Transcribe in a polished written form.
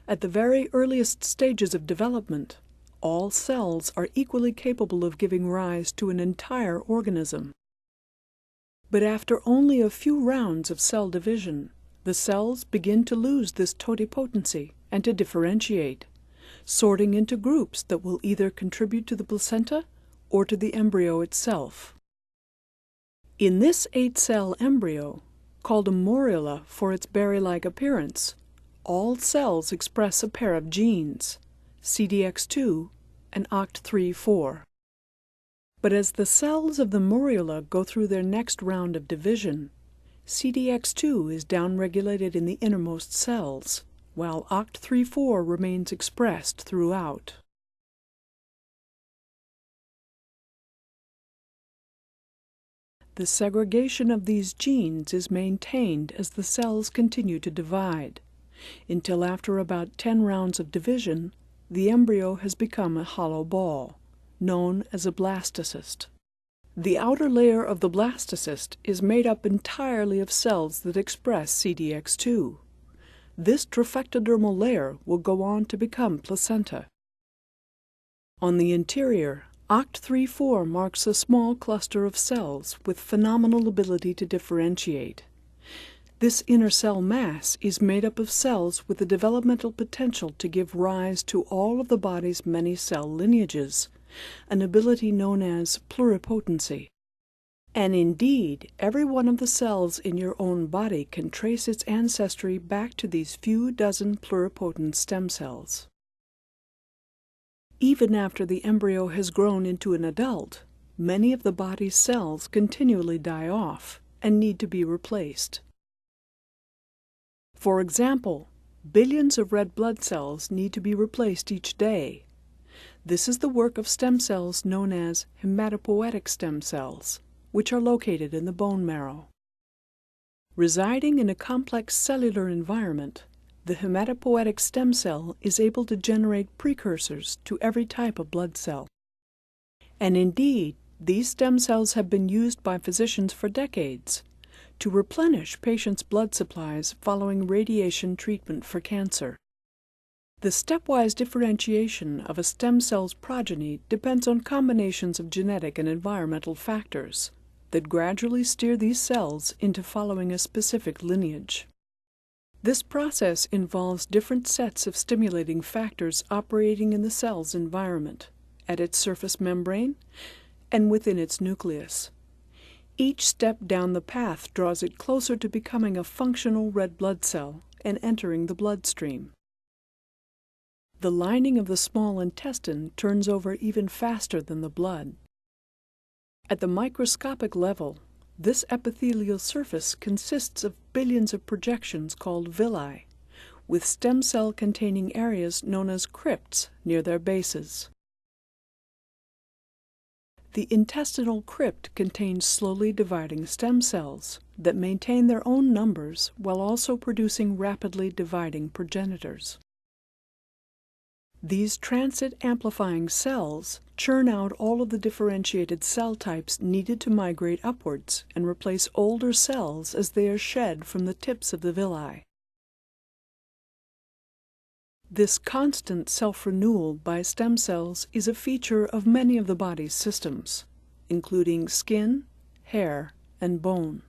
At the very earliest stages of development, all cells are equally capable of giving rise to an entire organism. But after only a few rounds of cell division, the cells begin to lose this totipotency and to differentiate, sorting into groups that will either contribute to the placenta or to the embryo itself. In this 8-cell embryo, called a morula for its berry-like appearance, all cells express a pair of genes, CDX2 and OCT3-4. But as the cells of the morula go through their next round of division, CDX2 is downregulated in the innermost cells, while OCT3-4 remains expressed throughout. The segregation of these genes is maintained as the cells continue to divide, until after about 10 rounds of division, the embryo has become a hollow ball, known as a blastocyst. The outer layer of the blastocyst is made up entirely of cells that express CDX2. This trophectodermal layer will go on to become placenta. On the interior, OCT3-4 marks a small cluster of cells with phenomenal ability to differentiate. This inner cell mass is made up of cells with the developmental potential to give rise to all of the body's many cell lineages, an ability known as pluripotency. And indeed, every one of the cells in your own body can trace its ancestry back to these few dozen pluripotent stem cells. Even after the embryo has grown into an adult, many of the body's cells continually die off and need to be replaced. For example, billions of red blood cells need to be replaced each day. This is the work of stem cells known as hematopoietic stem cells, which are located in the bone marrow. Residing in a complex cellular environment, the hematopoietic stem cell is able to generate precursors to every type of blood cell. And indeed, these stem cells have been used by physicians for decades to replenish patients' blood supplies following radiation treatment for cancer. The stepwise differentiation of a stem cell's progeny depends on combinations of genetic and environmental factors that gradually steer these cells into following a specific lineage. This process involves different sets of stimulating factors operating in the cell's environment, at its surface membrane, and within its nucleus. Each step down the path draws it closer to becoming a functional red blood cell and entering the bloodstream. The lining of the small intestine turns over even faster than the blood. At the microscopic level, this epithelial surface consists of billions of projections called villi, with stem cell-containing areas known as crypts near their bases. The intestinal crypt contains slowly dividing stem cells that maintain their own numbers while also producing rapidly dividing progenitors. These transit-amplifying cells churn out all of the differentiated cell types needed to migrate upwards and replace older cells as they are shed from the tips of the villi. This constant self-renewal by stem cells is a feature of many of the body's systems, including skin, hair, and bone.